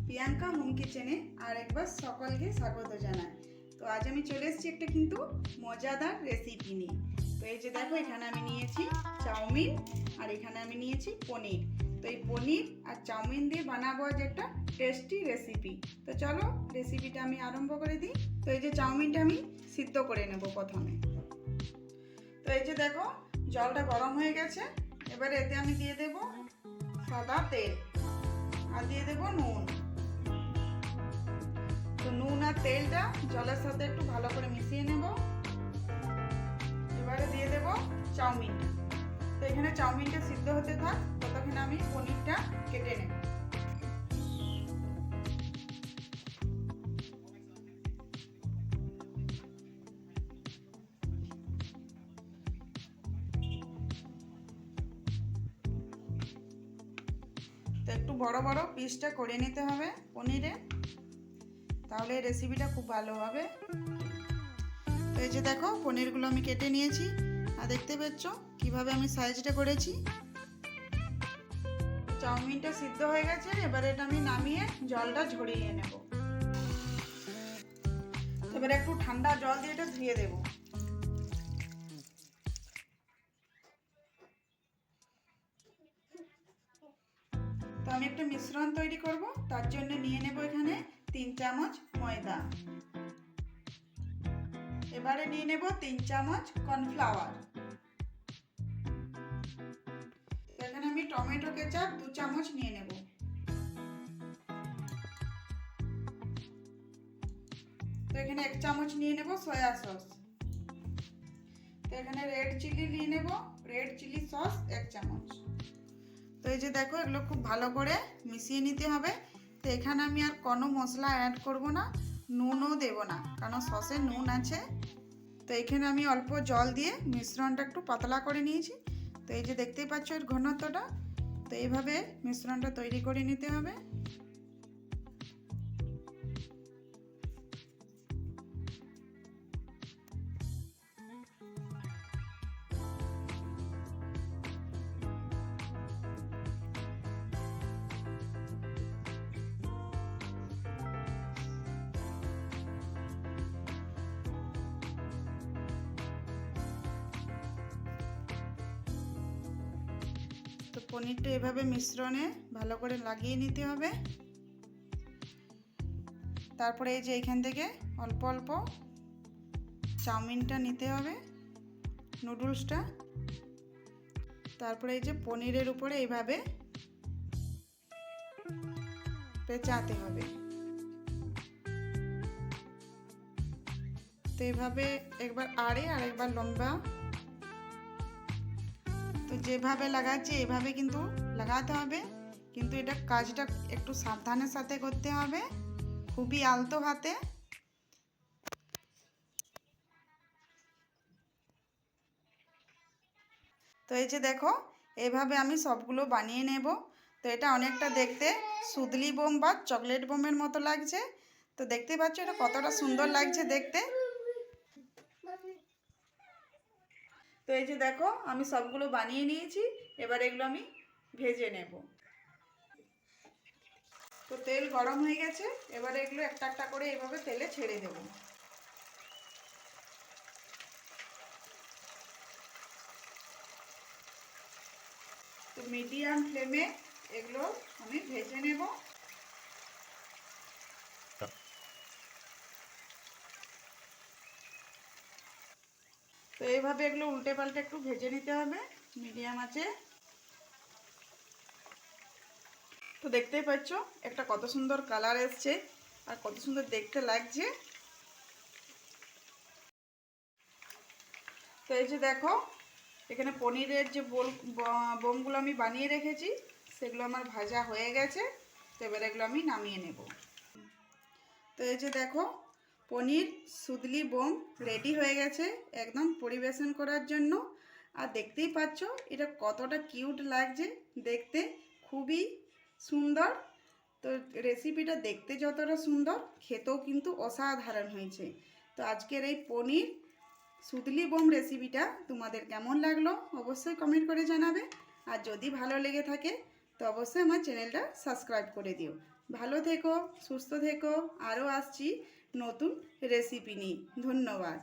Priyanka home কিচেনে আরেকবার সকলকে স্বাগত জানাই। তো আজ আমি চলে এসেছি একটা কিন্তু মজাদার রেসিপি নিয়ে। তো এই যে দেখো, এখানে আমি নিয়েছি চাউমিন আর এখানে আমি নিয়েছি পনির। তো এই পনির আর চাউমিন দিয়ে বানাবো আজ একটা টেস্টি রেসিপি। তো চলো রেসিপিটা আমি আরম্ভ করে দিই। তো এই যে চাউমিনটা আমি সিদ্ধ করে নেব প্রথমে। তো এই যে দেখো, জলটা গরম হয়ে গেছে। এবারে এতে আমি দিয়ে দেব সাদা তেল আর দিয়ে দেব নুন। তো নুন আর তেলটা জলের সাথে একটু ভালো করে মিশিয়ে নেব। এবারে দিয়ে দেব চাউমিনটা। তো এখানে চাউমিনটা সিদ্ধ হতে থাক, ততক্ষণ আমি পনিরটা কেটে নেব। তো একটু বড় বড় পিসটা করে নিতে হবে পনিরে, তাহলে রেসিপিটা খুব ভালো হবে। তো এই যে দেখো, পনিরগুলো আমি কেটে নিয়েছি আর দেখতে পাচ্ছ কিভাবে আমি সাইজটা করেছি। চাউমিনটা সিদ্ধ হয়ে গেছে, এবারে এটা আমি নামিয়ে জলটা ঝরিয়ে নেব। এবারে একটু ঠান্ডা জল দিয়ে এটা ধুয়ে দেব। তো আমি একটা মিশ্রণ তৈরি করব, তার জন্য নিয়ে নেব এখানে 3 চামচ ময়দা। এবারে নিয়ে নেব 3 চামচ কর্নফ্লাওয়ার। এখানে আমি টমেটো কেচাপ 2 চামচ নিয়ে নেব। তো এখানে 1 চামচ নিয়ে নেব সয়া সস। তো এখানে রেড চিলি নিয়ে নেব, রেড চিলি সস 1 চামচ। তো এই যে দেখো, এগুলো খুব ভালো করে মিশিয়ে নিতে হবে। তো এখানে আমি আর কোনো মশলা অ্যাড করব না, নুনও দেব না, কারণ সসে নুন আছে। তো এখানে আমি অল্প জল দিয়ে মিশ্রণটা একটু পাতলা করে নিয়েছি। তো এই যে দেখতেই পাচ্ছ এর ঘনত্বটা। তো এইভাবে মিশ্রণটা তৈরি করে নিতে হবে। তো পনিরটা এভাবে মিশ্রণে ভালো করে লাগিয়ে নিতে হবে। তারপরে এই যে এখান থেকে অল্প অল্প চাউমিনটা নিতে হবে, নুডলসটা। তারপরে এই যে পনিরের উপরে এইভাবে পেঁচাতে হবে। তো এইভাবে একবার আড়ে আর একবার লম্বা। তো যেভাবে লাগাচ্ছি এভাবে কিন্তু লাগাতে হবে, কিন্তু এটা কাজটা একটু সাবধানের সাথে করতে হবে, খুবই আলতো হাতে। তো এই যে দেখো, এভাবে আমি সবগুলো বানিয়ে নেব। তো এটা অনেকটা দেখতে সুদলি বোম বা চকলেট বোমের মতো লাগছে। তো দেখতে পাচ্ছ এটা কতটা সুন্দর লাগছে দেখতে। তো এই যে দেখো, আমি সবগুলো বানিয়ে নিয়েছি। এবার এগুলো আমি ভেজে নেব। তো তেল গরম হয়ে গেছে, এবারে এগুলো একটা একটা করে এইভাবে তেলে ছেড়ে দেব। তো মিডিয়াম ফ্লেমে এগুলো আমি ভেজে নেব। তো এইভাবে এগুলো উল্টে পাল্টে একটু ভেজে নিতে হবে মিডিয়াম আঁচে। তো দেখতেই পাচ্ছ একটা কত সুন্দর কালার এসছে আর কত সুন্দর দেখতে লাগছে। তো এই যে দেখো, এখানে পনিরের যে বোমগুলো আমি বানিয়ে রেখেছি সেগুলো আমার ভাজা হয়ে গেছে। তো এবার এগুলো আমি নামিয়ে নেব। তো এই যে দেখো, পনির সুদলি বোম রেডি হয়ে গেছে একদম পরিবেশন করার জন্য। আর দেখতেই পাচ্ছ এটা কতটা কিউট লাগছে দেখতে, খুবই সুন্দর। তো রেসিপিটা দেখতে যতটা সুন্দর, খেতেও কিন্তু অসাধারণ হয়েছে। তো আজকের এই পনির সুদলি বোম রেসিপিটা তোমাদের কেমন লাগলো অবশ্যই কমেন্ট করে জানাবে। আর যদি ভালো লেগে থাকে তো অবশ্যই আমার চ্যানেলটা সাবস্ক্রাইব করে দিও। ভালো থেকো, সুস্থ থেকো, আরও আসছি নতুন রেসিপি নিয়ে। ধন্যবাদ।